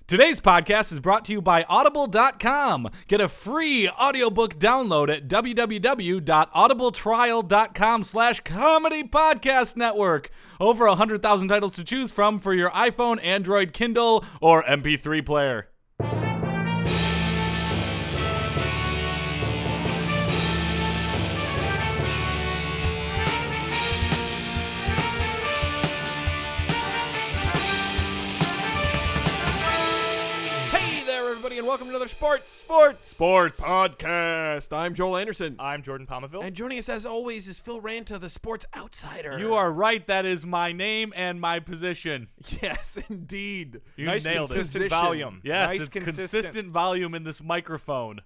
Today's podcast is brought to you by Audible.com. Get a free audiobook download at www.audibletrial.com/comedy podcast network. Over 100,000 titles to choose from for your iPhone, Android, Kindle, or MP3 player. And welcome to another Sports podcast. I'm Joel Anderson. I'm Jordan Pomaville. And joining us as always is Phil Ranta, the sports outsider. You are right. That is my name and my position. Yes, indeed. You nice nailed consistent it. volume. Yes, nice it's consistent volume in this microphone.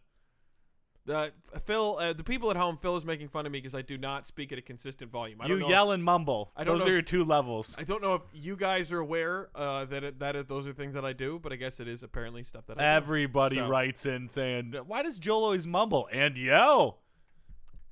Phil, the people at home, Phil is making fun of me because I do not speak at a consistent volume. You yell and mumble. Those are your two levels. I don't know if you guys are aware those are things that I do, but I guess it is apparently stuff that I do. Everybody writes in saying, why does Joel always mumble and yell?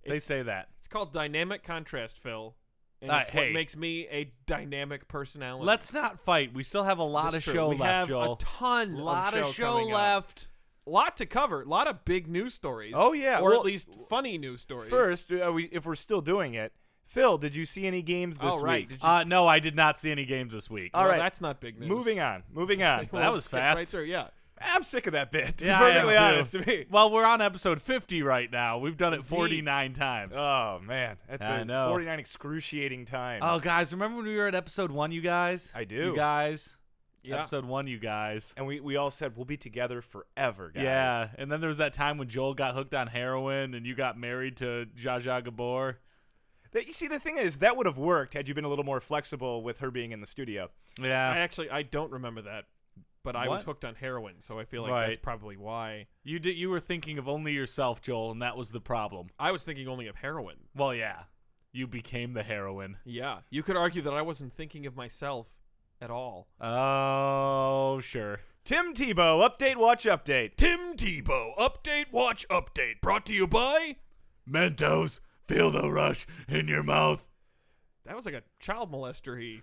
They say that. It's called dynamic contrast, Phil. And it's hey, what makes me a dynamic personality. Let's not fight. We still have a lot of show left, Joel. We have a ton of show left. A lot to cover. A lot of big news stories. Oh, yeah. Or at least funny news stories. First, if we're still doing it, Phil, did you see any games this week? No, I did not see any games this week. All right. That's not big news. Moving on. Well, that was fast. Right there, yeah. I'm sick of that bit, to be I perfectly am honest too. to me. Well, we're on episode 50 right now. We've done it 49 times. Oh, man. That's I know. 49 excruciating times. Oh, guys, remember when we were at episode 1, you guys? I do. You guys? Yeah. Episode 1, you guys. And we all said we'll be together forever, guys. Yeah, and then there was that time when Joel got hooked on heroin and you got married to Zsa Zsa Gabor. You see, the thing is, that would have worked had you been a little more flexible with her being in the studio. Yeah. I don't remember that, but I was hooked on heroin, so I feel like that's probably why. You were thinking of only yourself, Joel, and that was the problem. I was thinking only of heroin. Well, yeah. You became the heroin. Yeah. You could argue that I wasn't thinking of myself at all. Oh, sure. Tim Tebow, update, watch, update. Tim Tebow, update, watch, update. Brought to you by Mentos. Feel the rush in your mouth. That was like a child molester.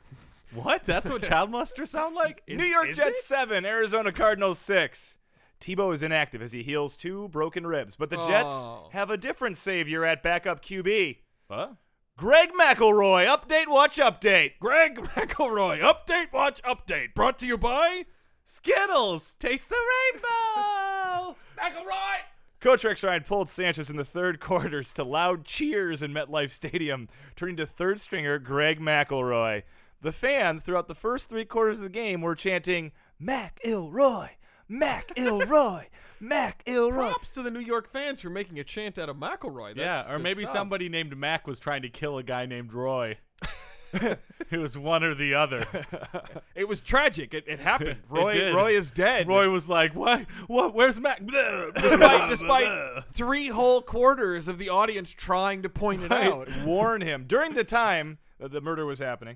What? That's what child molesters sound like? New York Jets 7, Arizona Cardinals 6. Tebow is inactive as he heals 2 broken ribs, but the Jets have a different savior at backup QB. Huh? Greg McElroy, update, watch, update. Greg McElroy, update, watch, update. Brought to you by Skittles. Taste the rainbow. McElroy. Coach Rex Ryan pulled Sanchez in the third quarters to loud cheers in MetLife Stadium, turning to third stringer Greg McElroy. The fans throughout the first 3 quarters of the game were chanting, McElroy, McElroy, McElroy. Props to the New York fans for making a chant out of McElroy. That's or maybe somebody named Mac was trying to kill a guy named Roy. It was one or the other. It was tragic. It happened. Roy is dead. Roy was like, what? Where's Mac? Despite 3 whole quarters of the audience trying to point it out. Warn him. During the time that the murder was happening,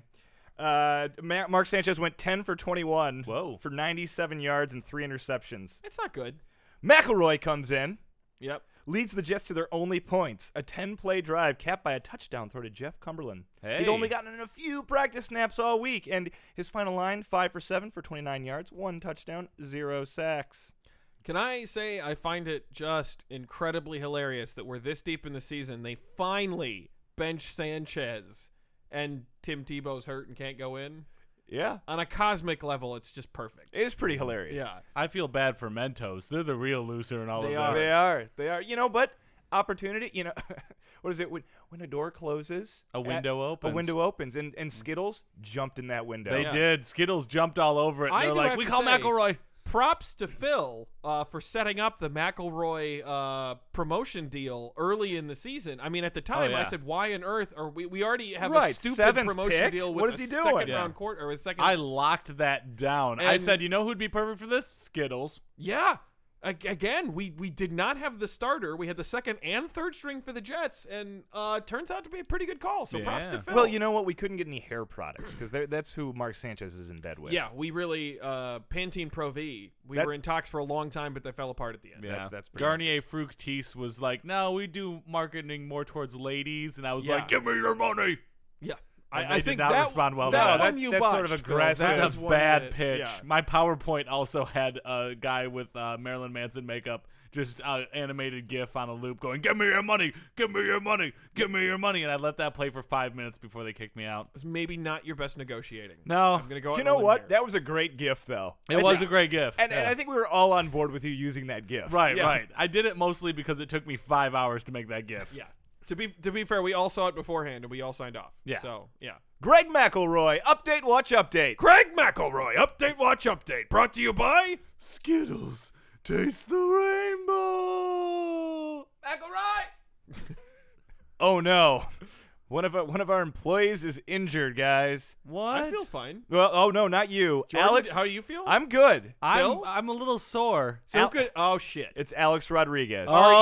Mark Sanchez went 10 for 21 for 97 yards and 3 interceptions. It's not good. McElroy comes in. Yep. Leads the Jets to their only points, a 10-play drive capped by a touchdown throw to Jeff Cumberland. Hey. He'd only gotten in a few practice snaps all week, and his final line, 5 for 7 for 29 yards, 1 touchdown, 0 sacks. Can I say I find it just incredibly hilarious that we're this deep in the season, they finally bench Sanchez, and Tim Tebow's hurt and can't go in? Yeah. On a cosmic level, it's just perfect. It is pretty hilarious. Yeah. I feel bad for Mentos. They're the real loser in all of this. They are. You know, but opportunity, what is it? When a door closes, a window opens. And Skittles jumped in that window. They did. Skittles jumped all over it. They're like, we call McElroy. Props to Phil for setting up the McElroy promotion deal early in the season. I mean, at the time, I said, "Why on earth are we already have a stupid promotion deal with a second round quarter or a second?" I locked that down. I said, "You know who'd be perfect for this? Skittles." Yeah. Again, we did not have the starter. We had the second and third string for the Jets, and turns out to be a pretty good call. So props to Phil. Well, you know what? We couldn't get any hair products because that's who Mark Sanchez is in bed with. Yeah, we really Pantene Pro V. We were in talks for a long time, but they fell apart at the end. Yeah, that's Garnier Fructis was like, "No, we do marketing more towards ladies," and I was like, "Give me your money." Yeah. I think did not respond well to that that. one you that's botched, sort of Phil. aggressive. That That's is a one bad that- pitch. yeah. My PowerPoint also had a guy with Marilyn Manson makeup, just animated GIF on a loop going, "Give me your money, give me your money, give me your money," and I let that play for 5 minutes before they kicked me out. It's maybe not your best negotiating. No, I'm gonna go. You out know on a limb what? here. That was a great GIF, though. it was a great GIF, And yeah. I think we were all on board with you using that GIF. right. Yeah. I did it mostly because it took me 5 hours to make that GIF. Yeah. To be fair, we all saw it beforehand and we all signed off. Yeah. So yeah. Greg McElroy, update, watch, update. Craig McElroy, update, watch, update. Brought to you by Skittles, taste the rainbow. McElroy. Oh no, one of our employees is injured, guys. What? I feel fine. Well, oh no, not you, Jordan, Alex. how do you feel? I'm good. Phil? I'm a little sore. so good. Oh shit. It's Alex Rodriguez. Are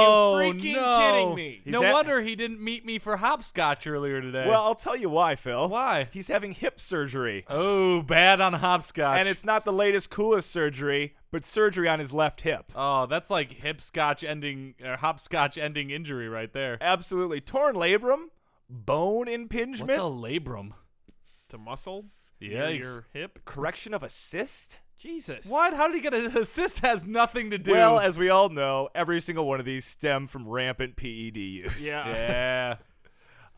you freaking no. kidding me? He's No at- wonder he didn't meet me for hopscotch earlier today. Well, I'll tell you why, Phil. Why? He's having hip surgery. Oh, bad on hopscotch. And it's not the latest, coolest surgery, but surgery on his left hip. Oh, that's like hopscotch ending injury right there. Absolutely. Torn labrum, bone impingement, What's a labrum? To muscle. Yeah, near your hip. correction of a cyst. Jesus. What? How did he get a assist? Has nothing to do. Well, as we all know, every single one of these stem from rampant PED use. Yeah.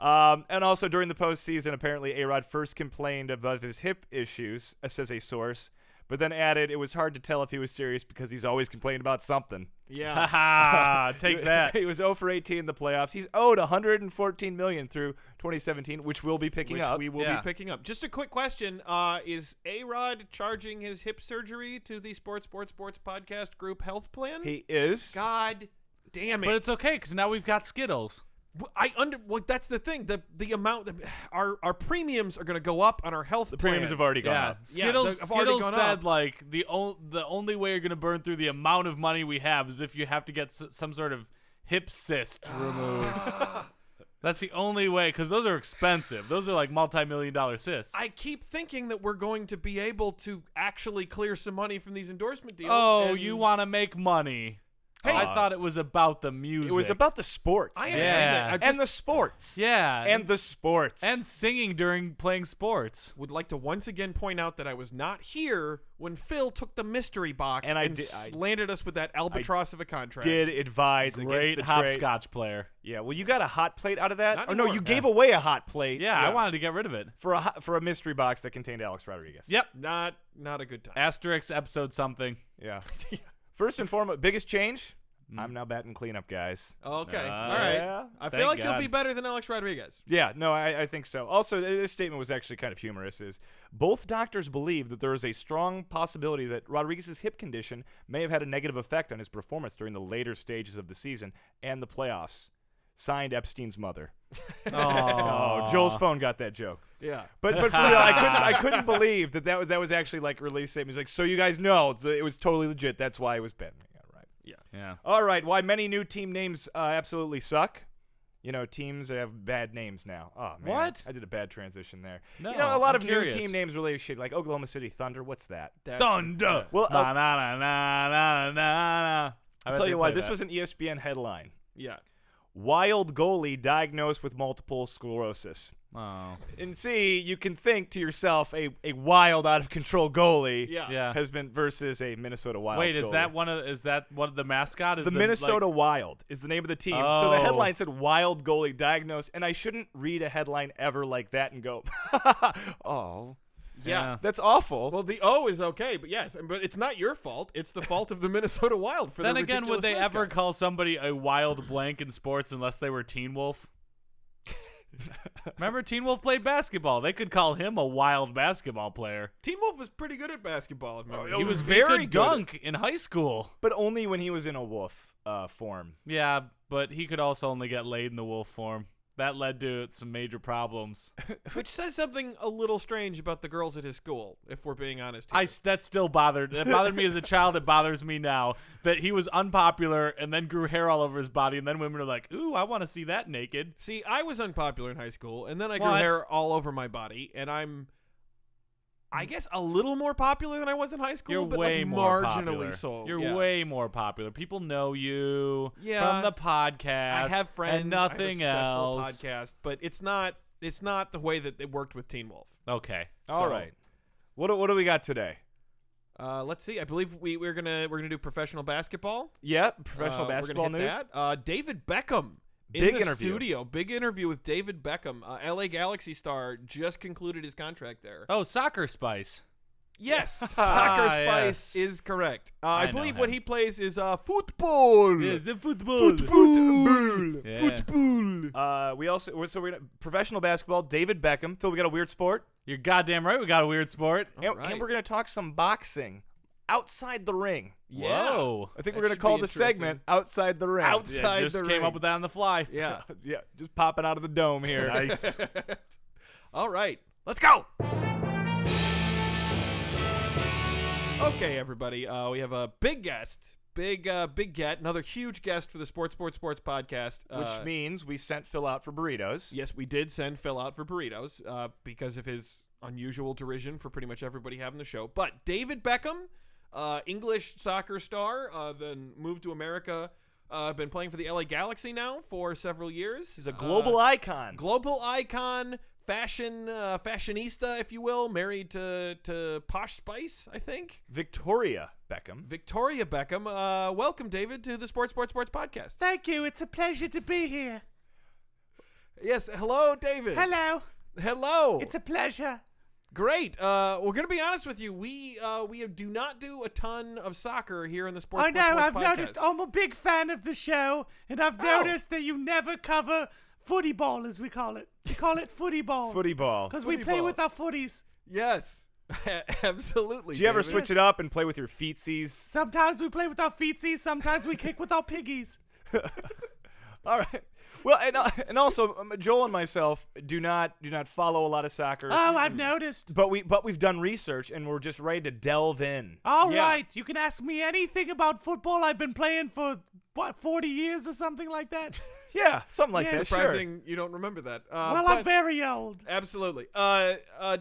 yeah. And also during the postseason, apparently A-Rod first complained about his hip issues, says a source, but then added it was hard to tell if he was serious because he's always complaining about something. Yeah. Haha, take that. He was 0 for 18 in the playoffs. He's owed $114 million through 2017, which we'll be picking Which up. we will Yeah. be picking up. Just a quick question: is A-Rod charging his hip surgery to the Sports Podcast Group Health Plan? He is. God damn it! But it's okay because now we've got Skittles. Well, that's the thing. The amount our premiums are going to go up on our health. The premiums have already gone Yeah, up. Skittles. they've already Skittles gone said up. like the only way you're gonna burn through the amount of money we have is if you have to get some sort of hip cyst removed. That's the only way because those are expensive. Those are like multi-million-dollar cysts. I keep thinking that we're going to be able to actually clear some money from these endorsement deals. Oh, and you want to make money? Hey. I thought it was about the music. It was about the sports. I man. understand Yeah. that. I just And the sports. yeah, And the sports. and singing during playing sports. would like to once again point out that I was not here when Phil took the mystery box And I landed us with that albatross of a contract. did advise Great against the trade. hopscotch player. Yeah, well, you got a hot plate out of that? Not Oh, no, anymore. you gave away a hot plate. Yeah, I wanted to get rid of it. for a mystery box that contained Alex Rodriguez. Yep. Not a good time. Asterisk episode something. Yeah. First and foremost, biggest change. I'm now batting cleanup, guys. Okay. Uh, All right. yeah. I Thank feel like God. he'll be better than Alex Rodriguez. Yeah, no, I think so. Also, this statement was actually kind of humorous. Is both doctors believe that there is a strong possibility that Rodriguez's hip condition may have had a negative effect on his performance during the later stages of the season and the playoffs. Signed, Epstein's mother. Oh, Joel's phone got that joke. Yeah. But for real, I couldn't believe that was actually like release statement. He's like, so you guys know it was totally legit. That's why it was banned. Yeah. All right, why many new team names absolutely suck. You know, teams have bad names now. Oh, man. What? I did a bad transition there. No, you know, a lot I'm of curious. new team names really shit. Like Oklahoma City Thunder. What's that? Thunder. Well, na na na na na na na. I'll tell you why. This was an ESPN headline. Yeah. Wild goalie diagnosed with multiple sclerosis. Oh. And see, you can think to yourself, a wild, out of control goalie Yeah. Yeah. has been versus a Minnesota Wild. Wait, is goalie. that one of the mascot? Is The Minnesota Wild is the name of the team. So the Oh. headline said wild goalie diagnosed, and I shouldn't read a headline ever like that and go, oh, Yeah. that's awful. Well, the O is okay, but yes, but it's not your fault. It's the fault of the Minnesota Wild for Then the again, would they ridiculous ever mascot. call somebody a wild blank in sports unless they were Teen Wolf? Remember Teen Wolf played basketball. They could call him a wild basketball player. Teen Wolf was pretty good at basketball. If memory Oh, He he was was very very good good. dunk in high school. But only when he was in a wolf form. Yeah, but he could also only get laid in the wolf form. That led to some major problems. Which says something a little strange about the girls at his school, if we're being honest here. That still bothered me as a child. It bothers me now that he was unpopular and then grew hair all over his body, and then women are like, "Ooh, I want to see that naked." See, I was unpopular in high school, and then I grew What? hair all over my body, and I'm, I guess, a little more popular than I was in high school, You're but way like more marginally popular. so. You're yeah. way more popular. People know you Yeah. from the podcast. I have friends. and nothing I have a else. successful podcast, but it's not. it's not the way that it worked with Teen Wolf. Okay. All right. What do we got today? Let's see. I believe we're gonna do professional basketball. Yeah, professional basketball news. That. David Beckham Big in the interview. studio. Big interview with David Beckham. LA Galaxy star just concluded his contract there. Oh, Soccer Spice. Yes, Soccer Spice is correct. I believe him. what he plays is football. Yes, the football. Football. Yeah. Football. We're gonna professional basketball. David Beckham. Phil, we got a weird sport. You're goddamn right. We got a weird sport. And we're gonna talk some boxing outside the ring. Yeah. Whoa. I think we're That gonna should call be the segment "Outside the Ring." Outside Just the came ring. up with that on the fly. Yeah. Yeah, just popping out of the dome here. Nice. All right. Let's go. Okay, everybody. We have a big guest. Big get. Another huge guest for the Sports podcast. Which means we sent Phil out for burritos. Yes, we did send Phil out for burritos because of his unusual derision for pretty much everybody having the show. But David Beckham, English soccer star, then moved to America. Been playing for the LA Galaxy now for several years. He's a global icon. Global icon, fashionista, if you will. Married to Posh Spice, I think. Victoria Beckham. Victoria Beckham. Welcome, David, to the Sports podcast. Thank you. It's a pleasure to be here. Yes. Hello, David. Hello. Hello. It's a pleasure. Great. We're going to be honest with you. We do not do a ton of soccer here in the Sports I know. I've podcast. noticed. I'm a big fan of the show, and I've noticed that you never cover footy ball, as we call it. We call it footy ball. Footy ball. Because we Footy play ball. with our footies. Yes. Absolutely. Do you ever David. switch it up and play with your feetsies? Sometimes we play with our feetsies. Sometimes we kick with our piggies. All right. Well, and also Joel and myself do not follow a lot of soccer. Oh, I've noticed. But we've done research and we're just ready to delve in. All Yeah. right. You can ask me anything about football. I've been playing for, 40 years or something like that? Yeah, something like Yeah, that. Sure. Surprising you don't remember that. Well, but I'm very old. absolutely.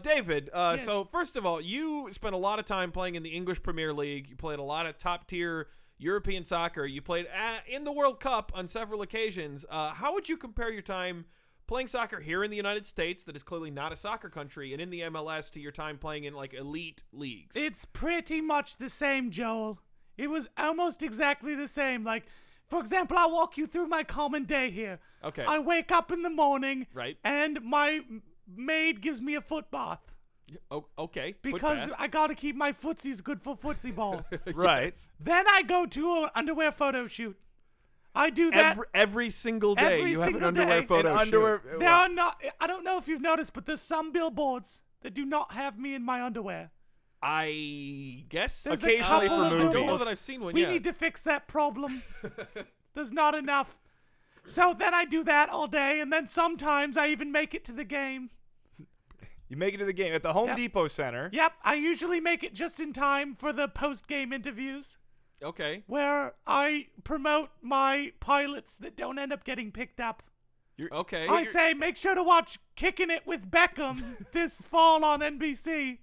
David, Yes. so first of all, you spent a lot of time playing in the English Premier League. You played a lot of top-tier European soccer. You played in the World Cup on several occasions. How would you compare your time playing soccer here in the United States, that is clearly not a soccer country, and in the MLS to your time playing in, like, elite leagues? It's pretty much the same, Joel. It was almost exactly the same. Like, for example, I'll walk you through my common day here. Okay. I wake up in the morning, Right. and my maid gives me a foot bath. Oh, okay. Because I gotta keep my footsies good for footsie ball. Right. Then I go to an underwear photo shoot. I do that. Every single day Every you have an single underwear day. photo And underwear. shoot. There are not. I don't know if you've noticed, but there's some billboards that do not have me in my underwear. I guess There's Occasionally a couple for of movies. I don't know billboards. that I've seen one We yet. need to fix that problem. There's not enough. So then I do that all day, and then sometimes I even make it to the game. You make it to the game at the Home Yep. Depot Center. Yep, I usually make it just in time for the post-game interviews, Okay. where I promote my pilots that don't end up getting picked up. Okay. I say, make sure to watch Kicking It with Beckham this fall on NBC.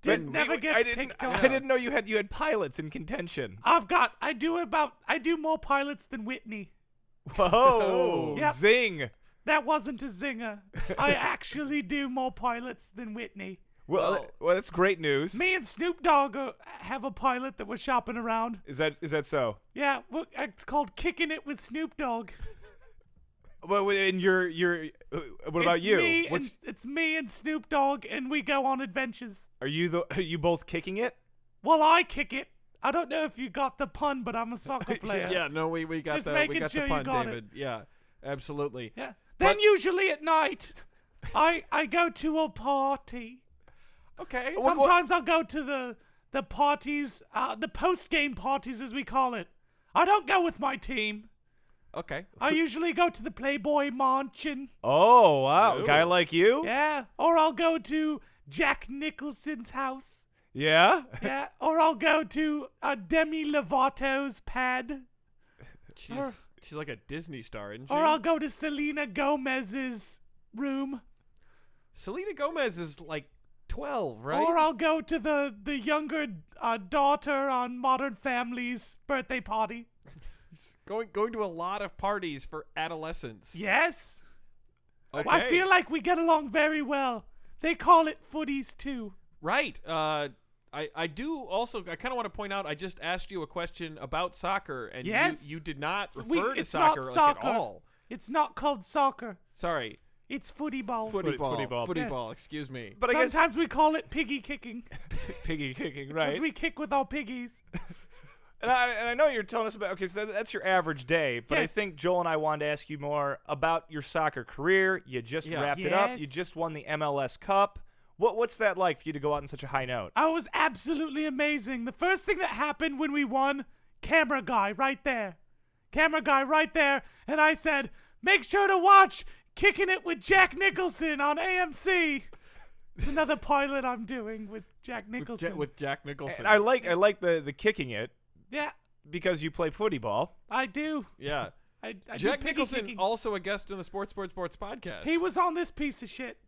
Never gets picked up. I didn't know you had pilots in contention. I do more pilots than Whitney. Whoa! Yep. Zing! That wasn't a zinger. I actually do more pilots than Whitney. Well, that's great news. Me and Snoop Dogg have a pilot that we're shopping around. Is that so? Yeah, it's called Kicking It with Snoop Dogg. Well, and what about you? It's me and Snoop Dogg, and we go on adventures. Are you both kicking it? Well, I kick it. I don't know if you got the pun, but I'm a soccer player. Yeah, no, we got Just the making sure you pun, got it. David. Yeah, absolutely. Yeah. Then usually at night, I go to a party. Okay. Sometimes I'll go to the parties, the post-game parties as we call it. I don't go with my team. Okay. I usually go to the Playboy Mansion. Oh wow, Ooh. a guy like you? Yeah. Or I'll go to Jack Nicholson's house. Yeah. Yeah. Or I'll go to Demi Lovato's pad. She's like a Disney star, isn't she? Or I'll go to Selena Gomez's room. Selena Gomez is like 12, right? Or I'll go to the younger daughter on Modern Family's birthday party. Going to a lot of parties for adolescents. Yes. Okay. I feel like we get along very well. They call it footies too. Right. I do also. I kind of want to point out. I just asked you a question about soccer, and you did not refer to soccer, at all. It's not called soccer. Sorry. It's footy ball. Footy ball. Yeah. Excuse me. But sometimes we call it piggy kicking. Piggy kicking, right? We kick with our piggies. And I know you're telling us about, okay, so that's your average day, but I think Joel and I wanted to ask you more about your soccer career. You just wrapped it up. You just won the MLS Cup. What's that like for you to go out on such a high note? I was absolutely amazing. The first thing that happened when we won, camera guy right there. And I said, make sure to watch Kicking It with Jack Nicholson on AMC. It's another pilot I'm doing with Jack Nicholson. With Jack Nicholson. And I like the kicking it. Yeah. Because you play footy ball. I do. Yeah. I Jack do Nicholson, kicking. also a guest in the Sports podcast. He was on this piece of shit.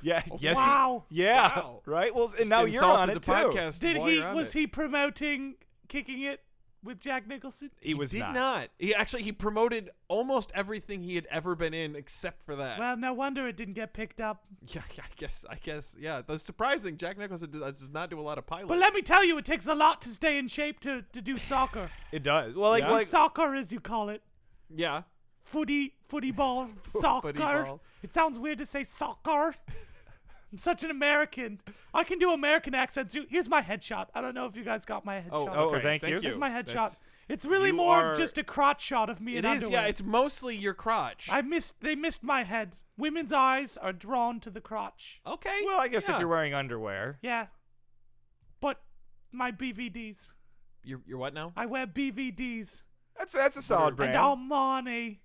Yeah. Yes. Wow. Wow. Right. Well, Just and now you're on it too. podcast Was he promoting Kicking It with Jack Nicholson? He was did not. He promoted almost everything he had ever been in except for that. Well, no wonder it didn't get picked up. Yeah, I guess. Yeah, that's surprising. Jack Nicholson does not do a lot of pilots. But let me tell you, it takes a lot to stay in shape to do soccer. It does. Well, like soccer, as you call it. Yeah. Footy ball, soccer. Footy ball. It sounds weird to say soccer. I'm such an American. I can do American accents too. Here's my headshot. I don't know if you guys got my headshot. Oh, thank you. Here's my headshot. It's really more just a crotch shot of me in underwear. Yeah, it's mostly your crotch. They missed my head. Women's eyes are drawn to the crotch. Okay. Well, I guess if you're wearing underwear. Yeah. But my BVDs. You're what now? I wear BVDs. That's a solid brand. And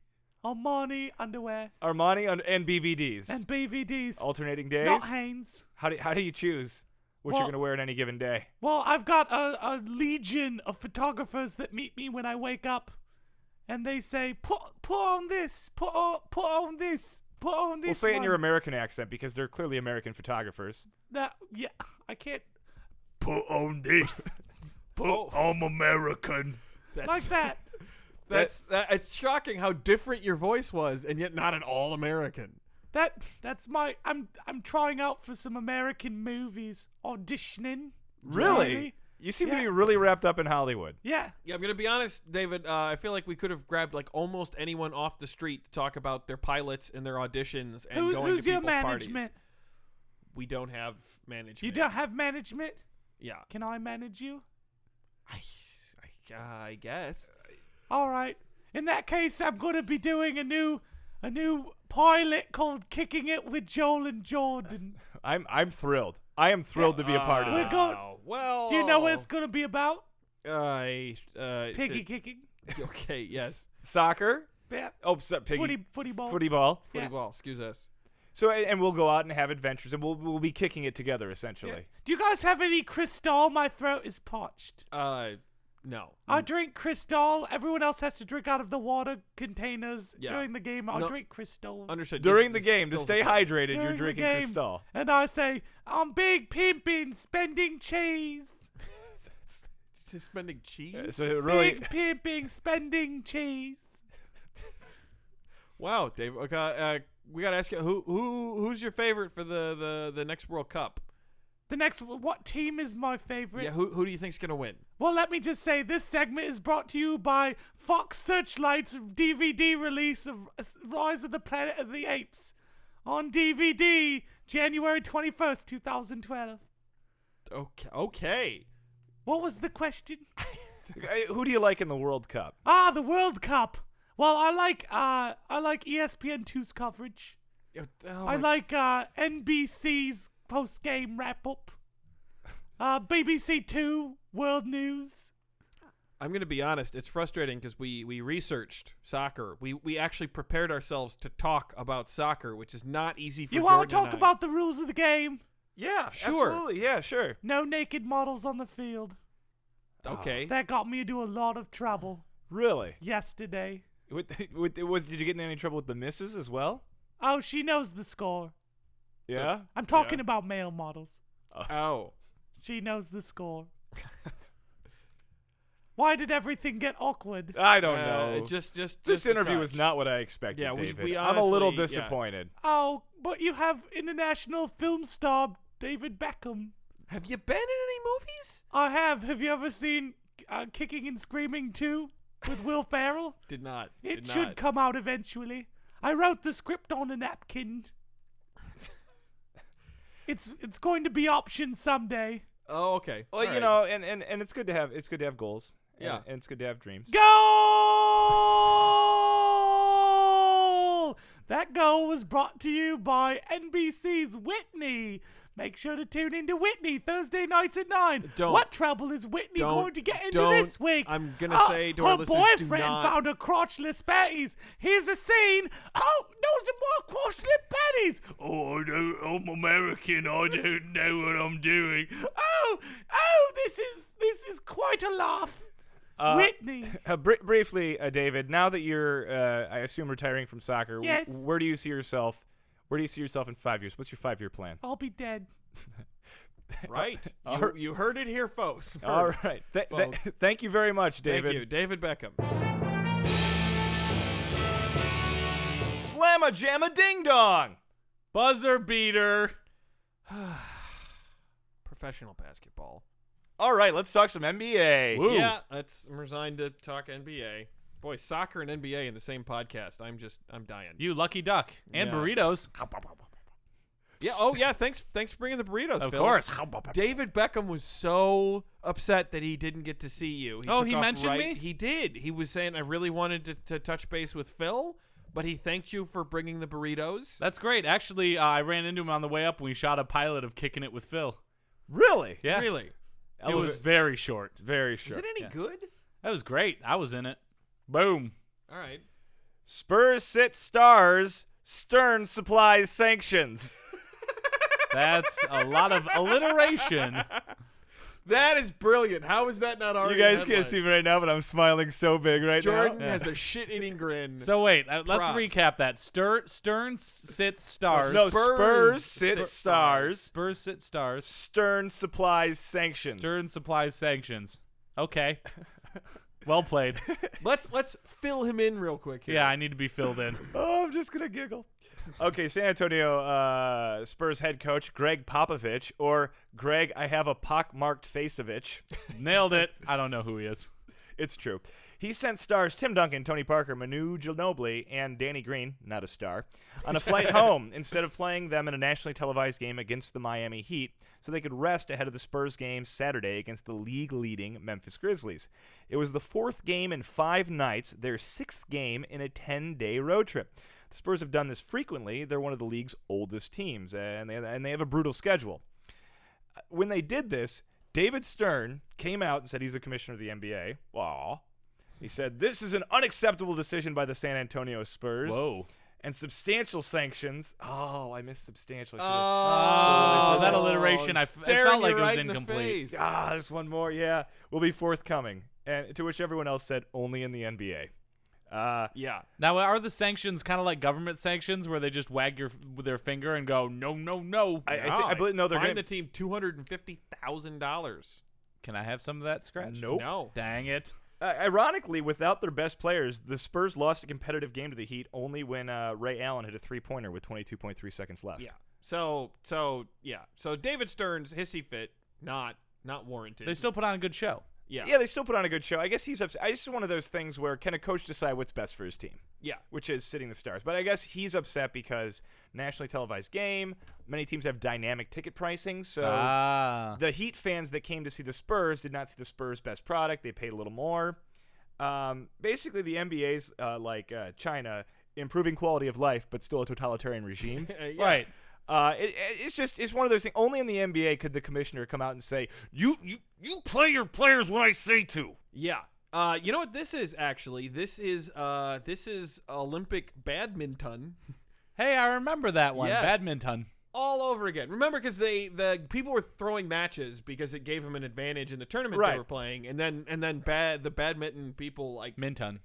Armani underwear. Armani and BVDs. And BVDs. Alternating days? Not Hanes. How do you choose what you're going to wear on any given day? Well, I've got a legion of photographers that meet me when I wake up. And they say, put on this, put on this, put on this. We'll say it in your American accent because they're clearly American photographers. Yeah, I can't. Put on this. I'm American. Like that. It's shocking how different your voice was, and yet not at all American. That's my. I'm trying out for some American movies, auditioning. Really? You seem to be really wrapped up in Hollywood. Yeah. Yeah, I'm gonna be honest, David. I feel like we could have grabbed like almost anyone off the street to talk about their pilots and their auditions and going who's to your people's management? parties. We don't have management. You don't have management? Yeah. Can I manage you? I guess. All right. In that case, I'm going to be doing a new pilot called Kicking It with Joel and Jordan. I'm thrilled. I am thrilled to be a part of this. Well, do you know what it's going to be about? Piggy kicking. Okay, yes. Soccer? Yeah. Oh, piggy. Footy ball. Footy ball. Footy ball, excuse us. So, and we'll go out and have adventures, and we'll be kicking it together, essentially. Yeah. Do you guys have any Cristal? My throat is parched. No. I drink Cristal. Everyone else has to drink out of the water containers during the game. I'll drink Cristal. Understood. During the game, to stay hydrated, you're drinking Cristal. And I say, I'm big pimping, spending cheese. Spending cheese? So really, big pimping, spending cheese. Wow, Dave. Okay, we gotta ask you who's your favorite for the next World Cup? What team is my favorite? Yeah, who do you think's gonna win? Well, let me just say this segment is brought to you by Fox Searchlight's DVD release of Rise of the Planet of the Apes on DVD, January 21st, 2012. Okay. What was the question? who do you like in the World Cup? The World Cup. Well, I like ESPN2's coverage. I like NBC's post-game wrap-up. BBC Two, World News. I'm going to be honest. It's frustrating because we researched soccer. We actually prepared ourselves to talk about soccer, which is not easy for You Jordan want to talk and I. about the rules of the game? Yeah, sure. Absolutely. Yeah, sure. No naked models on the field. Okay. That got me into a lot of trouble. Really? Yesterday. Did you get in any trouble with the misses as well? Oh, she knows the score. Yeah? I'm talking about male models. Oh. She knows the score. Why did everything get awkward? I don't know. Just this a interview touch. was not what I expected, Yeah, David. we I'm a little honestly- disappointed. Oh, but you have international film star David Beckham. Have you been in any movies? I have. Have you ever seen Kicking and Screaming 2 with Will Ferrell? Did not. It Did should not. come out eventually. I wrote the script on a napkin. It's going to be optioned someday. Oh, okay. Well, All you right. know, and it's good to have goals. Yeah. and it's good to have dreams. Goal! That goal was brought to you by NBC's Whitney. Make sure to tune into Whitney Thursday nights at 9. Don't. What trouble is Whitney Don't. going to get into Don't. this week? I'm gonna say to our her listeners, do boyfriend not- found her crotchless panties. Here's a scene. Oh, those are more crotchless panties. Oh, I'm American. I don't know what I'm doing. Oh, this is quite a laugh. Whitney. Briefly, David, now that you're, I assume, retiring from soccer, Yes. where do you see yourself? Where do you see yourself in 5 years? What's your 5-year plan? I'll be dead. Right. All You heard it here, folks. All first. right. folks. Thank you very much, David. Thank you, David Beckham. Slamma jamma ding dong. Buzzer beater. Professional basketball. All right, let's talk some NBA. Woo. Yeah, I'm resigned to talk NBA. Boy, soccer and NBA in the same podcast. I'm dying. You lucky duck. And Yeah. burritos. Yeah. Oh, yeah. Thanks for bringing the burritos. Of Phil. course. David Beckham was so upset that he didn't get to see you. Oh, took he off mentioned right. me? He did. He was saying, I really wanted to touch base with Phil, but he thanked you for bringing the burritos. That's great. Actually, I ran into him on the way up when we shot a pilot of Kicking It with Phil. Really? Yeah. Really? It was very short. Very Is sure. it any Yeah. good? That was great. I was in it. Boom. All right. Spurs sit stars. Stern supplies sanctions. That's a lot of alliteration. That is brilliant. How is that not already You guys a can't headline? see me right now, but I'm smiling so big right Jordan now. has a shit-eating grin. So wait, let's Props. recap that. Stern sits stars. No, Spurs Spurs sit sit stars. Spurs sit stars. Stern supplies sanctions. Stern supplies sanctions. Okay. Well played. Let's fill him in real quick here. Yeah, I need to be filled in. Oh, I'm just gonna giggle. Okay, San Antonio Spurs head coach Greg Popovich, or Greg, I have a pock-marked faceovich. Nailed it. I don't know who he is. It's true. He sent stars Tim Duncan, Tony Parker, Manu Ginobili, and Danny Green, not a star, on a flight home instead of playing them in a nationally televised game against the Miami Heat so they could rest ahead of the Spurs game Saturday against the league-leading Memphis Grizzlies. It was the 4th game in 5 nights, their 6th game in a 10-day road trip. The Spurs have done this frequently. They're one of the league's oldest teams, and they have a brutal schedule. When they did this, David Stern came out and said he's a commissioner of the NBA. Aw. He said, this is an unacceptable decision by the San Antonio Spurs. Whoa. And substantial sanctions. Oh, I missed substantial. Oh, that alliteration, I staring felt like you it was right in the incomplete. face. There's one more. Yeah, will be forthcoming. And to which everyone else said, only in the NBA. Yeah. Now, are the sanctions kind of like government sanctions where they just wag their finger and go, no, no, no? I believe no. They're Fine going the team $250,000. Can I have some of that scratch? Nope. No. Dang it. Ironically, without their best players, the Spurs lost a competitive game to the Heat only when Ray Allen hit a 3-pointer with 22.3 seconds left. Yeah. So David Stern's hissy fit not warranted. They still put on a good show. Yeah, they still put on a good show. I guess he's upset. It's just one of those things where can a coach decide what's best for his team? Yeah. Which is sitting the stars. But I guess he's upset because nationally televised game, many teams have dynamic ticket pricing. So the Heat fans that came to see the Spurs did not see the Spurs' best product. They paid a little more. Basically, the NBA's like China, improving quality of life, but still a totalitarian regime. Yeah. Right. It's one of those things. Only in the NBA could the commissioner come out and say, you play your players when I say to. Yeah. You know what this is actually? This is Olympic badminton Hey, I remember that one. Yes. Badminton. all over again. Remember, because the people were throwing matches because it gave them an advantage in the tournament Right. they were playing, and then the badminton people like Minton.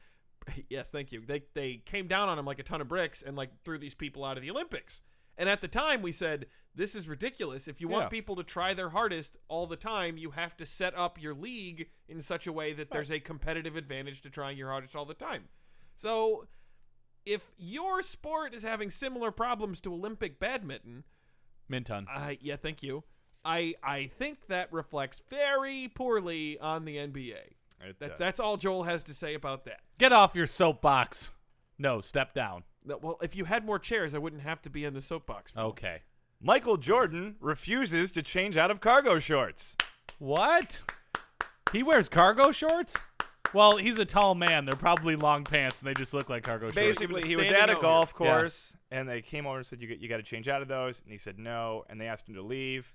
yes, thank you. They came down on them like a ton of bricks and like threw these people out of the Olympics. And at the time, we said, this is ridiculous. If you want people to try their hardest all the time, you have to set up your league in such a way that there's a competitive advantage to trying your hardest all the time. So if your sport is having similar problems to Olympic badminton, Minton. Yeah, thank you. I think that reflects very poorly on the NBA. That's all Joel has to say about that. Get off your soapbox. No, step down. No, well, if you had more chairs, I wouldn't have to be in the soapbox. Okay. Michael Jordan refuses to change out of cargo shorts. What? He wears cargo shorts? Well, he's a tall man. They're probably long pants, and they just look like cargo shorts. Basically, he was at a golf course, and they came over and said, you got to change out of those. And he said no, and they asked him to leave.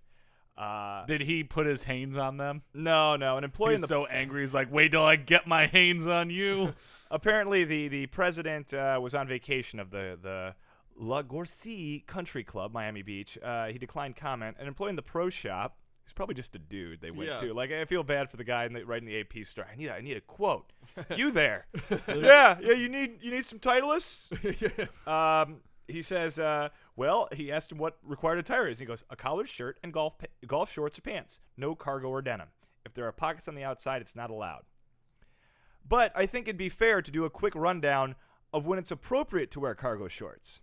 Did he put his hands on them? No. An employee He's so angry. He's like, wait till I get my hands on you. Apparently, the president was on vacation of the La Gorcie Country Club, Miami Beach. He declined comment. An employee in the pro shop, he's probably just a dude they went to. Like, I feel bad for the guy writing the AP story. I need a quote. You there? yeah. You need some Titleists? He says, he asked him what required attire is. He goes, a collared shirt and golf shorts or pants. No cargo or denim. If there are pockets on the outside, it's not allowed. But I think it'd be fair to do a quick rundown of when it's appropriate to wear cargo shorts.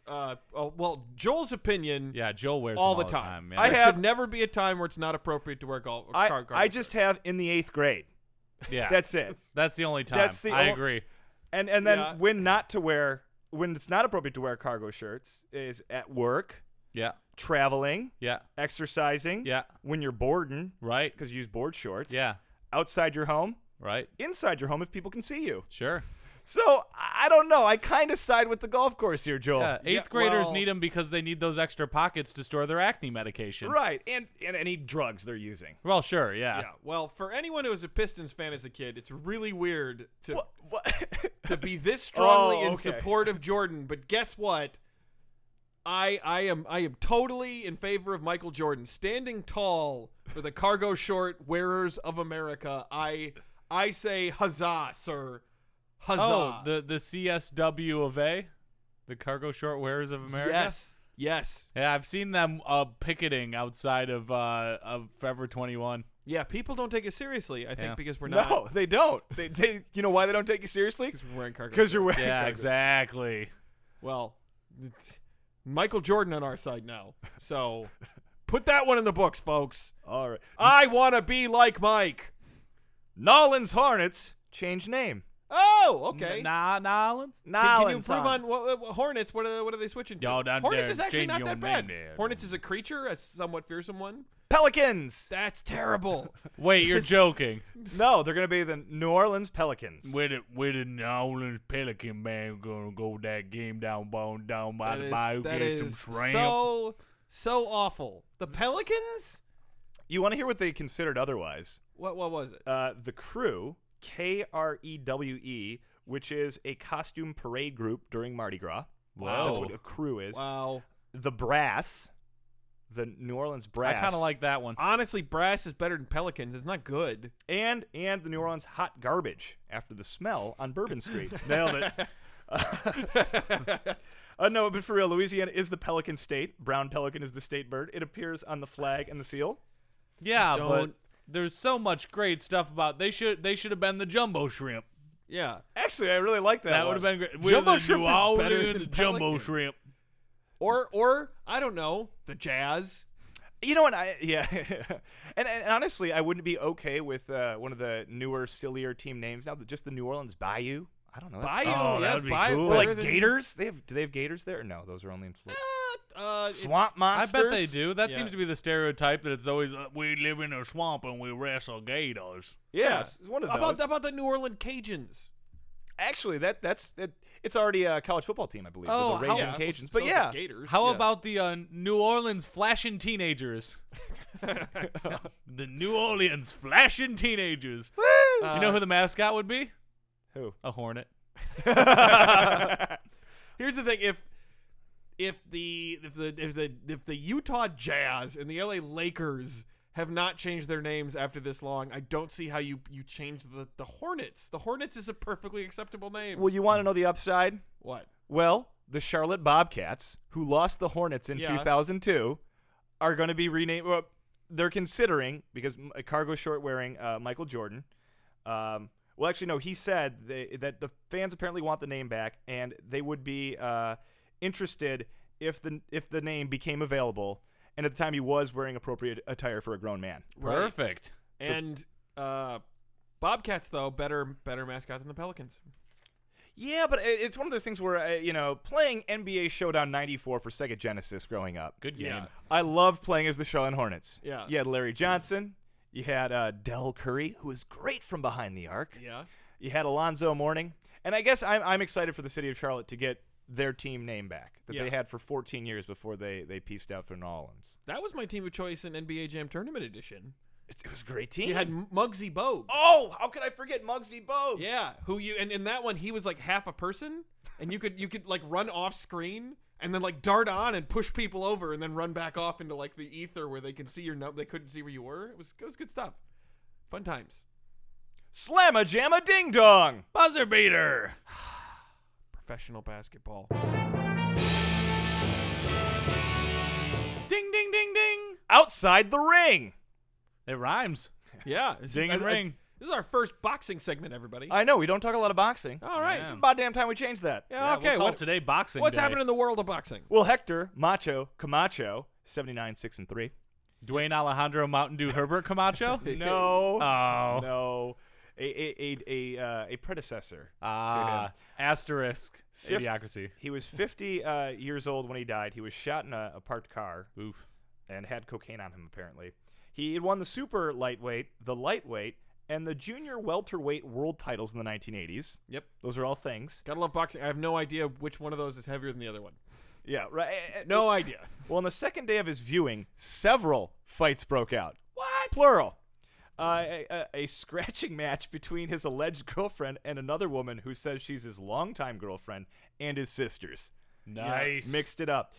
Well, Joel's opinion. Yeah, Joel wears all them the time. Yeah. There should never be a time where it's not appropriate to wear cargo. I just have in the 8th grade. Yeah, that's it. That's the only time. I agree. And then when it's not appropriate to wear cargo shirts is at work. Yeah. Traveling. Yeah. Exercising. Yeah. When you're boarding. Right. Because you use board shorts. Yeah. Outside your home. Right. Inside your home if people can see you. Sure. So, I don't know. I kind of side with the golf course here, Joel. Yeah, 8th graders need them because they need those extra pockets to store their acne medication. Right, and any drugs they're using. Well, sure, yeah. Well, for anyone who was a Pistons fan as a kid, it's really weird to be this strongly in support of Jordan. But guess what? I am totally in favor of Michael Jordan standing tall for the cargo short wearers of America. I say huzzah, sir. Huzzah. Oh, the CSW of A? The Cargo Short Wearers of America? Yes. Yeah, I've seen them picketing outside of Forever 21. Yeah, people don't take it seriously, I think, because we're not. No, they don't. They you know why they don't take you seriously? Because we're wearing cargo. Because you're wearing cargo. Exactly. Well, Michael Jordan on our side now. So put that one in the books, folks. All right. I want to be like Mike. Nolans Hornets change name. Oh, okay. Nolans? Can you prove on Hornets? What are they switching to? Hornets is actually not that bad. Hornets is a creature, a somewhat fearsome one. Pelicans. That's terrible. Wait, you're joking. No, they're going to be the New Orleans Pelicans. With the New Orleans Pelican man going to go that game down by the bayou, get some shrimp. So awful. The Pelicans? You want to hear what they considered otherwise? What was it? The Crew, Krewe, which is a costume parade group during Mardi Gras. Wow. That's what a crew is. Wow. The Brass, the New Orleans Brass. I kind of like that one. Honestly, Brass is better than Pelicans. It's not good. And the New Orleans Hot Garbage after the smell on Bourbon Street. Nailed it. No, but for real, Louisiana is the pelican state. Brown pelican is the state bird. It appears on the flag and the seal. Yeah, but there's so much great stuff about they should have been the jumbo shrimp. Yeah. Actually, I really like that. That would have been great. Jumbo shrimp is better than jumbo pelican. shrimp. Or I don't know, the Jazz. You know what? And honestly, I wouldn't be okay with one of the newer, sillier team names now. Just the New Orleans Bayou. I don't know. Bayou, that would be cool. Or like Gators. Do they have Gators there? No, those are only in Florida. Swamp monsters. I bet they do. That seems to be the stereotype that it's always we live in a swamp and we wrestle gators. Yes, one of those. About the New Orleans Cajuns. Actually, that's it's already a college football team, I believe. Oh, the Raging Cajuns. But the Gators. How about the New Orleans Flashing Teenagers? The New Orleans Flashing Teenagers. Woo! You know who the mascot would be? Who? A hornet. Here's the thing: if the Utah Jazz and the LA Lakers have not changed their names after this long, I don't see how you change the Hornets. The Hornets is a perfectly acceptable name. Well, you want to know the upside? What? Well, the Charlotte Bobcats, who lost the Hornets in 2002, are going to be renamed. Well, they're considering, because a cargo short wearing Michael Jordan. Well, actually, no, he said that the fans apparently want the name back, and they would be interested if the name became available. And at the time, he was wearing appropriate attire for a grown man. Perfect. And Bobcats, though, better mascot than the Pelicans. Yeah, but it's one of those things where, playing NBA Showdown 94 for Sega Genesis growing up. Good game. Yeah. I loved playing as the Charlotte Hornets. Yeah. You had Larry Johnson. You had Del Curry, who was great from behind the arc. Yeah. You had Alonzo Mourning. And I guess I'm excited for the city of Charlotte to get their team name back that they had for 14 years before they pieced out for New Orleans. That was my team of choice in NBA Jam Tournament Edition. It was a great team. You had Muggsy Bogues. Oh, how could I forget Muggsy Bogues? Yeah, and in that one he was like half a person, and you could like run off screen and then like dart on and push people over and then run back off into like the ether where they can see your they couldn't see where you were. It was good stuff. Fun times. Slamma Jamma Ding Dong. Buzzer beater. Professional basketball. Ding, ding, ding, ding. Outside the ring. It rhymes. Yeah. Ding and ring. This is our first boxing segment, everybody. I know, we don't talk a lot of boxing. All right. Yeah. About damn time we changed that. Yeah, okay. We'll call today Boxing What's Day. happening in the world of boxing? Well, Hector, Macho, Camacho, 79-6-3. Dwayne Alejandro Mountain Dew Herbert Camacho? No. Oh. No. A predecessor to him. Asterisk. Idiocracy. He was 50 years old when he died. He was shot in a parked car. Oof. And had cocaine on him, apparently. He had won the super lightweight, the lightweight, and the junior welterweight world titles in the 1980s. Yep. Those are all things. Gotta love boxing. I have no idea which one of those is heavier than the other one. Yeah, right. No idea. Well, on the second day of his viewing, several fights broke out. What? Plural. A scratching match between his alleged girlfriend and another woman who says she's his longtime girlfriend and his sisters. Nice. Yeah, mixed it up.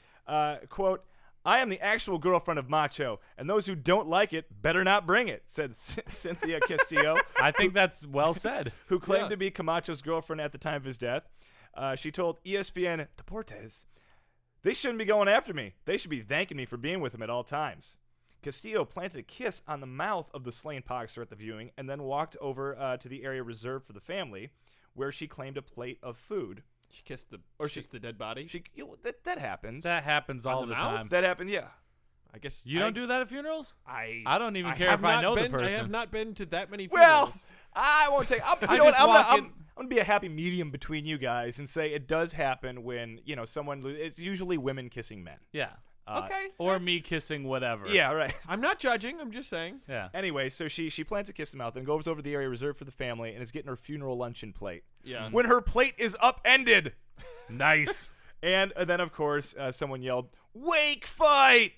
Quote, I am the actual girlfriend of Macho, and those who don't like it better not bring it, said Cynthia Castillo. I think that's well said. Who claimed to be Camacho's girlfriend at the time of his death. She told ESPN Deportes, they shouldn't be going after me. They should be thanking me for being with him at all times. Castillo planted a kiss on the mouth of the slain boxer at the viewing and then walked over to the area reserved for the family, where she claimed a plate of food. She kissed the dead body. That happens. That happens all the mouth? time. That happened, yeah. I guess You don't do that at funerals? I don't even care if I know the person. I have not been to that many Well, funerals. I won't take. I'm going to be a happy medium between you guys and say it does happen when someone. It's usually women kissing men. Yeah. Okay. Or me kissing whatever. Yeah, right. I'm not judging. I'm just saying. Yeah. Anyway, so she plants a kiss in the mouth and goes over to the area reserved for the family and is getting her funeral luncheon plate. Yeah. When her plate is upended. Nice. And then, of course, someone yelled, "Wake fight!"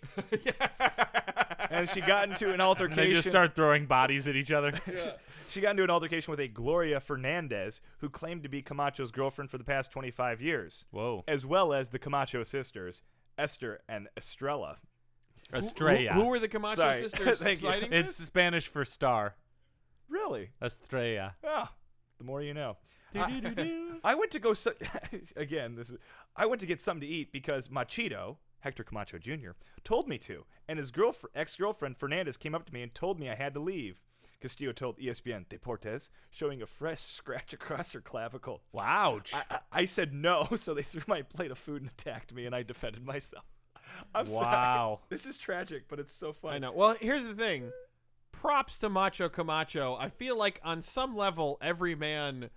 And she got into an altercation. And they just start throwing bodies at each other. Yeah. She got into an altercation with a Gloria Fernandez, who claimed to be Camacho's girlfriend for the past 25 years. Whoa. As well as the Camacho sisters, Esther and Estrella. Estrella. Who were the Camacho Sorry. sisters Thank you. siding It's with? Spanish for star. Really? Estrella. Ah, the more you know. Do-do-do-do. I went to go I went to get something to eat because Machito, Hector Camacho Jr., told me to, and his ex-girlfriend Fernandez came up to me and told me I had to leave. Castillo told ESPN Deportes, showing a fresh scratch across her clavicle. Ouch. I said no, so they threw my plate of food and attacked me, and I defended myself. I'm Wow. sorry. This is tragic, but it's so funny. I know. Well, here's the thing. Props to Macho Camacho. I feel like on some level, every man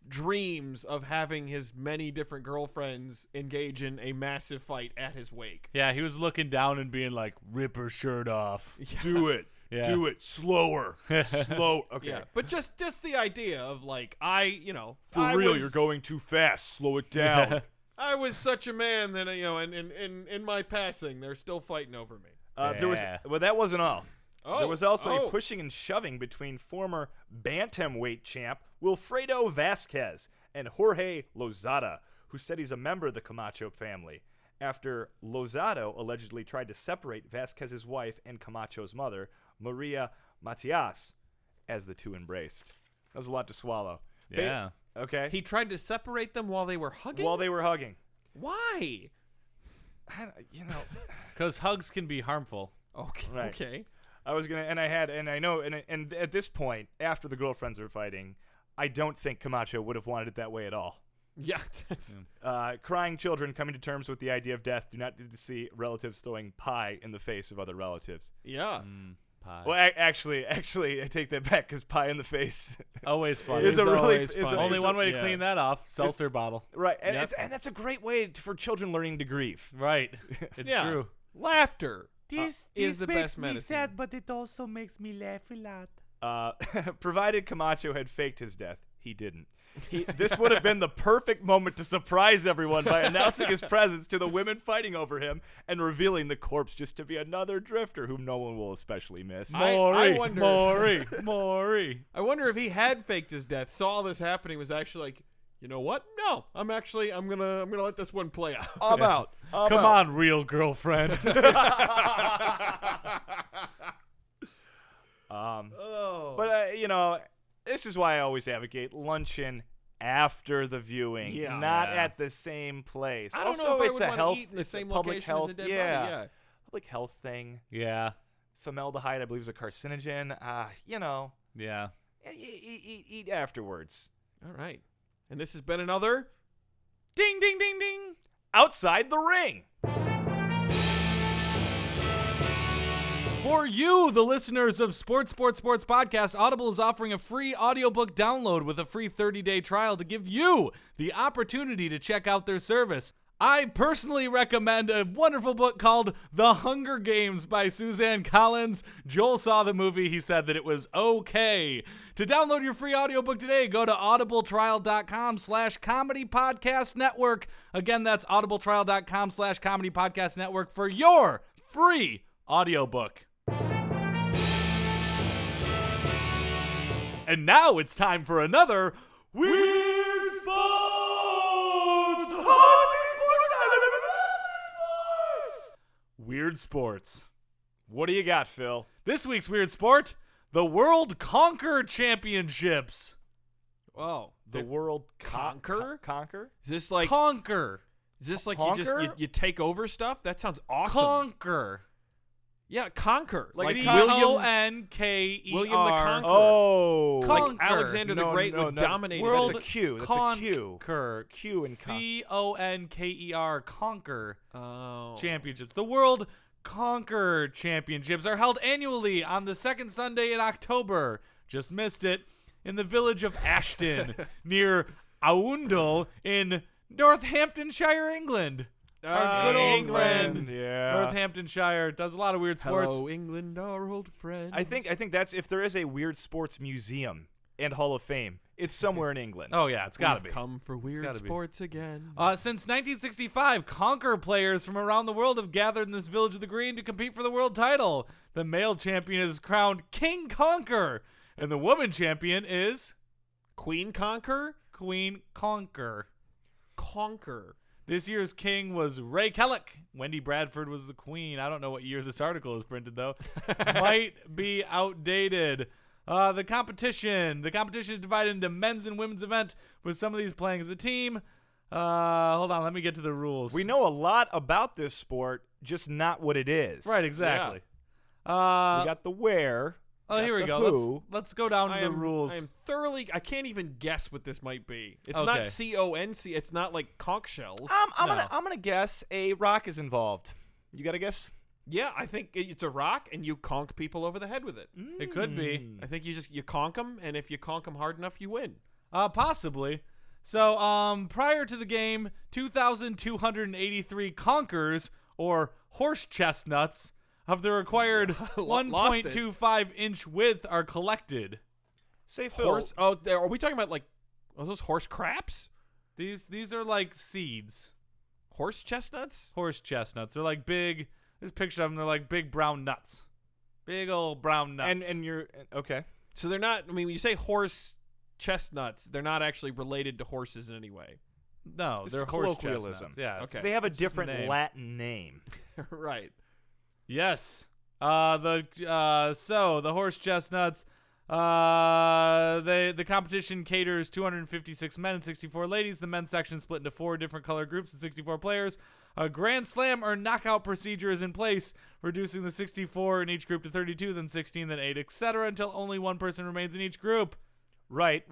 dreams of having his many different girlfriends engage in a massive fight at his wake. Yeah, he was looking down and being like, rip her shirt off. Do it. Yeah. Do it. Slower. Slow. Okay. Yeah, but just the idea of like For real, you're going too fast. Slow it down. I was such a man that in my passing, they're still fighting over me. That wasn't all. Oh, there was also a pushing and shoving between former bantamweight champ Wilfredo Vasquez and Jorge Lozada, who said he's a member of the Camacho family, after Lozado allegedly tried to separate Vasquez's wife and Camacho's mother, Maria Matias, as the two embraced. That was a lot to swallow. Yeah. Okay. He tried to separate them while they were hugging? While they were hugging. Why? Because hugs can be harmful. Okay. Right. Okay. I was gonna, and at this point, after the girlfriends were fighting, I don't think Camacho would have wanted it that way at all. Yeah. Crying children coming to terms with the idea of death do not need to see relatives throwing pie in the face of other relatives. Yeah. Pie. Well, actually, I take that back because pie in the face Always funny. is a really funny. Only one way to clean that off: seltzer bottle. Right, and that's a great way for children learning to grieve. Right. It's true. Laughter. This is the best medicine. Makes me sad, but it also makes me laugh a lot. Provided Camacho had faked his death, he didn't. This would have been the perfect moment to surprise everyone by announcing his presence to the women fighting over him and revealing the corpse just to be another drifter whom no one will especially miss. Maury. Maury. I wonder if he had faked his death, saw all this happening, was actually like, you know what? No, I'm gonna let this one play out. I'm out. Come on, real girlfriend. But this is why I always advocate luncheon after the viewing, not at the same place. I don't know if I would want to eat in the same location as a dead body. Yeah, public health thing. Yeah. Formaldehyde, I believe, is a carcinogen. Yeah. Eat afterwards. All right. And this has been another Ding, ding, ding, ding. Outside the Ring. For you, the listeners of Sports Podcast, Audible is offering a free audiobook download with a free 30-day trial to give you the opportunity to check out their service. I personally recommend a wonderful book called The Hunger Games by Suzanne Collins. Joel saw the movie. He said that it was okay. To download your free audiobook today, go to audibletrial.com/comedy podcast network. Again, that's audibletrial.com/comedy podcast network for your free audiobook. And now it's time for another Weird Sports! Weird Sports. What do you got, Phil? This week's Weird Sport, the World Conker Championships. Oh, the World Conker? Conker? Is this like Conker? Is this like Conker? you take over stuff? That sounds awesome. Conker. Yeah, Conker. Like William Conker. William the Conqueror. Oh, Conker. Like Alexander the Great would dominate. World That's a Q. That's a Q. Conker. Q and Conker. Conker. Oh. Championships. The World Conker Championships are held annually on the second Sunday in October. Just missed it. In the village of Ashton, near Oundle in Northamptonshire, England. Our good old England. Yeah. Northamptonshire does a lot of weird sports. Hello, England, our old friend. I think that's if there is a weird sports museum and Hall of Fame, it's somewhere in England. Oh yeah, it's got to be. Come for weird sports again. Since 1965, Conker players from around the world have gathered in this village of the green to compete for the world title. The male champion is crowned King Conker, and the woman champion is Queen Conker. Queen Conker. Conker. This year's king was Ray Kellick. Wendy Bradford was the queen. I don't know what year this article is printed, though. Might be outdated. The competition is divided into men's and women's event, with some of these playing as a team. Hold on, let me get to the rules. We know a lot about this sport, just not what it is. Right, exactly. Yeah. We got the where. Oh, here we go. Let's go down to the rules. I can't even guess what this might be. It's Okay. not CONC. It's not like conch shells. I'm gonna guess a rock is involved. You got to guess? Yeah, I think it's a rock, and you conk people over the head with it. It could be. I think you conk them, and if you conk them hard enough, you win. Possibly. So, prior to the game, 2,283 conkers, or horse chestnuts, of the required 1.25-inch width are collected. Say, Phil. Horse? Oh, are we talking about are those horse craps? These are like seeds. Horse chestnuts? Horse chestnuts. They're like big. This picture of them. They're like big brown nuts. Big old brown nuts. And you're okay. So they're not. I mean, when you say horse chestnuts, they're not actually related to horses in any way. No, they're horse chestnuts. Yeah. Okay. So they have a different Latin name. Right. Yes. So the horse chestnuts The competition caters 256 men and 64 ladies. The men's section split into 4 different color groups and 64 players. A grand slam or knockout procedure is in place, reducing the 64 in each group to 32, then 16, then 8, etc., until only one person remains in each group. Right.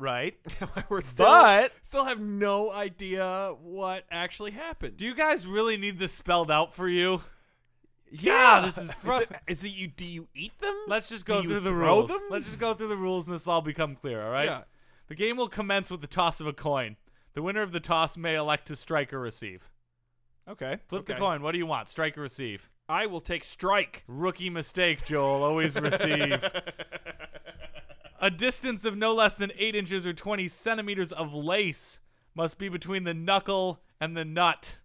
We're still have no idea what actually happened. Do you guys really need this spelled out for you? Yeah, this is frustrating. Is it you? Do you eat them? Let's just go through the rules. Let's just go through the rules, and this will all become clear. All right. Yeah. The game will commence with the toss of a coin. The winner of the toss may elect to strike or receive. Okay. Flip the coin. What do you want? Strike or receive? I will take strike. Rookie mistake, Joel. Always receive. A distance of no less than 8 inches or 20 centimeters of lace must be between the knuckle and the nut.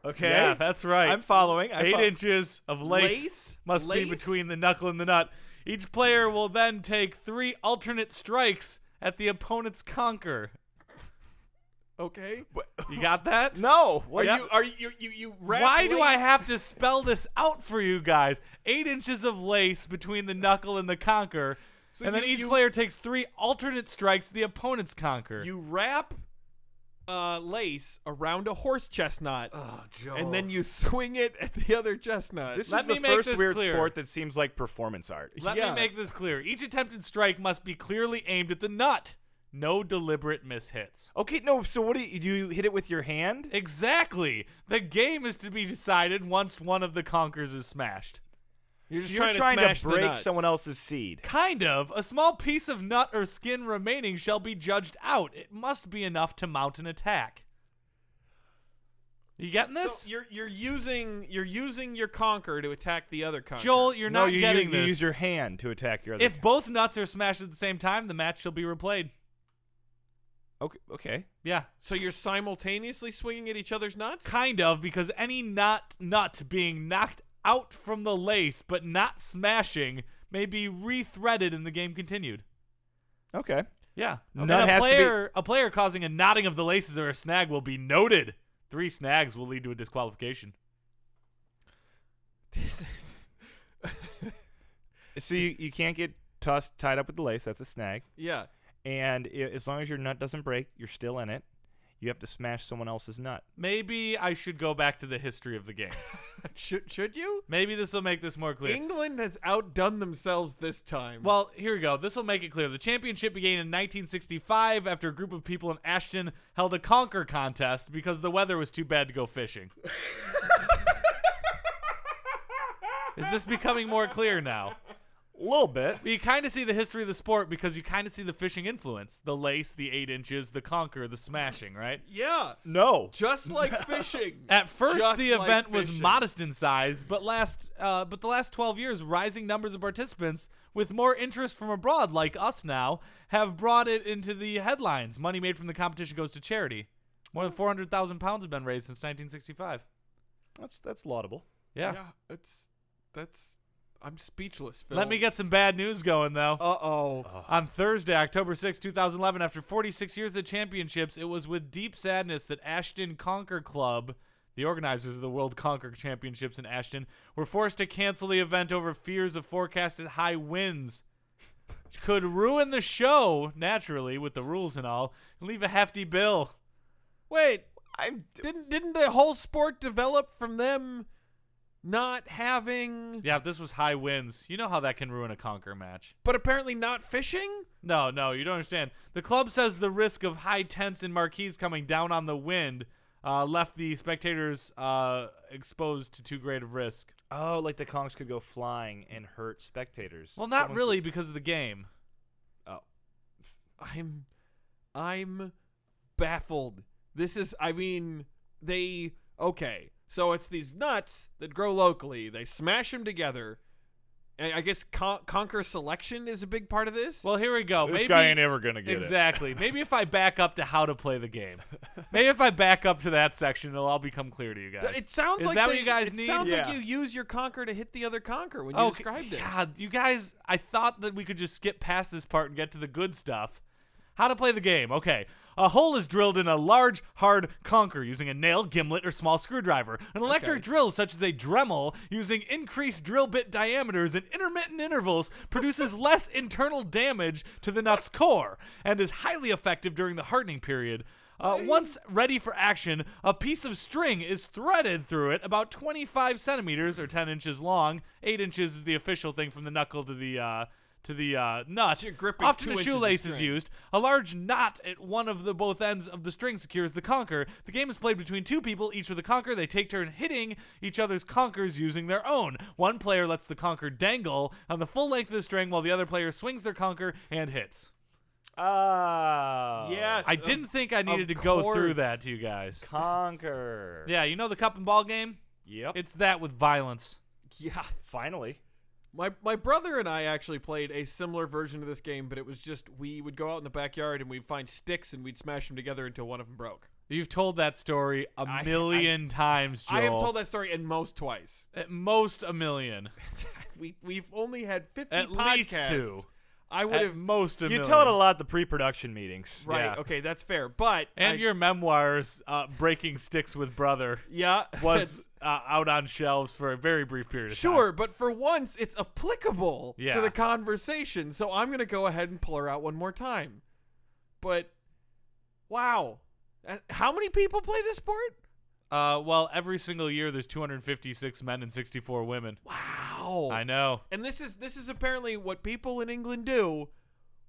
Okay. Yeah, that's right. I'm following. 8 inches of lace must be between the knuckle and the nut. Each player will then take 3 alternate strikes at the opponent's conker. Okay. You got that? No. Are you Why do I have to spell this out for you guys? 8 inches of lace between the knuckle and the conker, and then each player takes 3 alternate strikes at the opponent's conker. You wrap lace around a horse chestnut, and then you swing it at the other chestnut. This is the first weird sport that seems like performance art. Let me make this clear. Each attempted strike must be clearly aimed at the nut. No deliberate mishits. Okay, no, so what do you hit it with your hand? Exactly. The game is to be decided once one of the conkers is smashed. You're just trying to break someone else's seed. Kind of. A small piece of nut or skin remaining shall be judged out. It must be enough to mount an attack. You getting this? So you're using your conker to attack the other conker. Joel, you're not getting this. You use your hand to attack your other. If both nuts are smashed at the same time, the match shall be replayed. Okay. Yeah. So you're simultaneously swinging at each other's nuts? Kind of, because any nut being knocked out from the lace but not smashing may be rethreaded and the game continued. Okay. Yeah. Nut has a player causing a knotting of the laces or a snag will be noted. 3 snags will lead to a disqualification. This is So you can't get tied up with the lace. That's a snag. Yeah. And as long as your nut doesn't break, you're still in it. You have to smash someone else's nut. Maybe I should go back to the history of the game. Should you? Maybe this will make this more clear. England has outdone themselves this time. Well, here we go. This will make it clear. The championship began in 1965 after a group of people in Ashton held a conker contest because the weather was too bad to go fishing. Is this becoming more clear now? A little bit. You kind of see the history of the sport because you kind of see the fishing influence. The lace, the 8 inches, the conker, the smashing, right? Yeah. No. Just like fishing. At first, Just the like event was fishing. modest in size, but the last 12 years, rising numbers of participants with more interest from abroad, like us now, have brought it into the headlines. Money made from the competition goes to charity. More than 400,000 pounds have been raised since 1965. That's laudable. Yeah. That's I'm speechless, Phil. Let me get some bad news going, though. Uh-oh. On Thursday, October 6, 2011, after 46 years of the championships, it was with deep sadness that Ashton Conker Club, the organizers of the World Conker Championships in Ashton, were forced to cancel the event over fears of forecasted high winds. Could ruin the show, naturally, with the rules and all, and leave a hefty bill. Wait, didn't the whole sport develop from them not having... Yeah, this was high winds. You know how that can ruin a conker match. But apparently not fishing? No, you don't understand. The club says the risk of high tents and marquees coming down on the wind left the spectators exposed to too great of risk. Oh, like the conchs could go flying and hurt spectators. Well, not really because of the game. Oh. I'm baffled. This is, okay. So it's these nuts that grow locally. They smash them together. And I guess conker selection is a big part of this. Well, here we go. This guy ain't ever going to get it. Exactly. Maybe if I back up to how to play the game. Maybe if I back up to that section, it'll all become clear to you guys. It sounds is like that what you guys need? It sounds like you use your conker to hit the other conker when you described it. God, you guys, I thought that we could just skip past this part and get to the good stuff. How to play the game. Okay. A hole is drilled in a large, hard conker using a nail, gimlet, or small screwdriver. An electric drill, such as a Dremel, using increased drill bit diameters and intermittent intervals, produces less internal damage to the nut's core and is highly effective during the hardening period. Once ready for action, a piece of string is threaded through it about 25 centimeters or 10 inches long. 8 inches is the official thing from the knuckle to the nut. Often a shoelace is used. A large knot at one of the both ends of the string secures the conker. The game is played between two people, each with a conker. They take turn hitting each other's conkers using their own. One player lets the conker dangle on the full length of the string while the other player swings their conker and hits. Oh. Yes. I didn't think I needed to go through that to you guys. Conker. Yeah, you know the cup and ball game? Yep. It's that with violence. Yeah. Finally. My brother and I actually played a similar version of this game, but it was just we would go out in the backyard and we'd find sticks and we'd smash them together until one of them broke. You've told that story a million times, Joel. I have told that story at most twice. At most a million. We've only had 50 at podcasts. Least 2. I would have most a million. You tell it a lot at the pre-production meetings. Right. Yeah. Okay, that's fair. But your memoirs, Breaking Sticks with Brother, was out on shelves for a very brief period of time. Sure, but for once, it's applicable Yeah. to the conversation. So I'm going to go ahead and pull her out one more time. But, wow. How many people play this sport? Well, every single year there's 256 men and 64 women. Wow. I know. And this is apparently what people in England do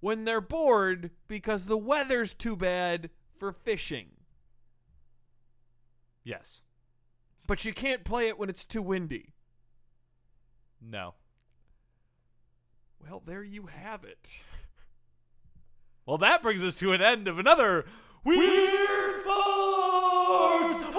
when they're bored because the weather's too bad for fishing. Yes. But you can't play it when it's too windy. No. Well, there you have it. Well, that brings us to an end of another Weird Sports!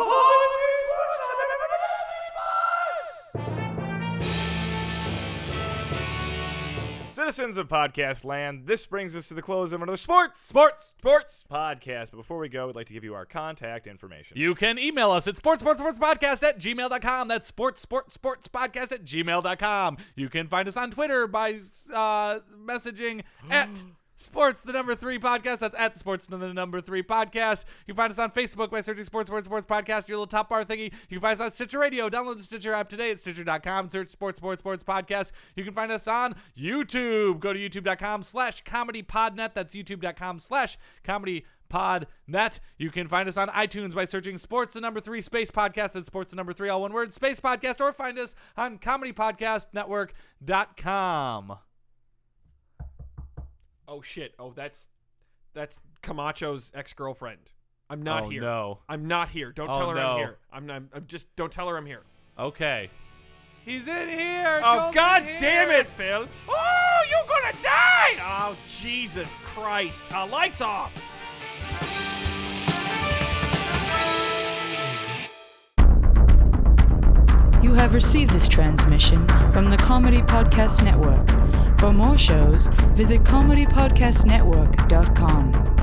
Citizens of Podcast Land, this brings us to the close of another Sports podcast. But before we go, we'd like to give you our contact information. You can email us at sportspodcast@gmail.com. That's sportspodcast@gmail.com. You can find us on Twitter by messaging at Sports, the number 3 podcast. That's at the Sports, the number 3 podcast. You can find us on Facebook by searching Sports Podcast, your little top bar thingy. You can find us on Stitcher Radio. Download the Stitcher app today at Stitcher.com. Search Sports Podcast. You can find us on YouTube. Go to youtube.com/comedypodnet. That's youtube.com/comedypodnet. You can find us on iTunes by searching Sports, the number 3 space podcast. That's Sports, the number 3, all one word, space podcast. Or find us on comedypodcastnetwork.com. Oh shit! Oh, that's Camacho's ex-girlfriend. I'm not here. No. I'm not here. Don't tell her I'm here. I'm just don't tell her I'm here. Okay. He's in here. Oh god damn it, Phil! Oh, you're gonna die! Oh Jesus Christ! Lights off. You have received this transmission from the Comedy Podcast Network. For more shows, visit comedypodcastnetwork.com.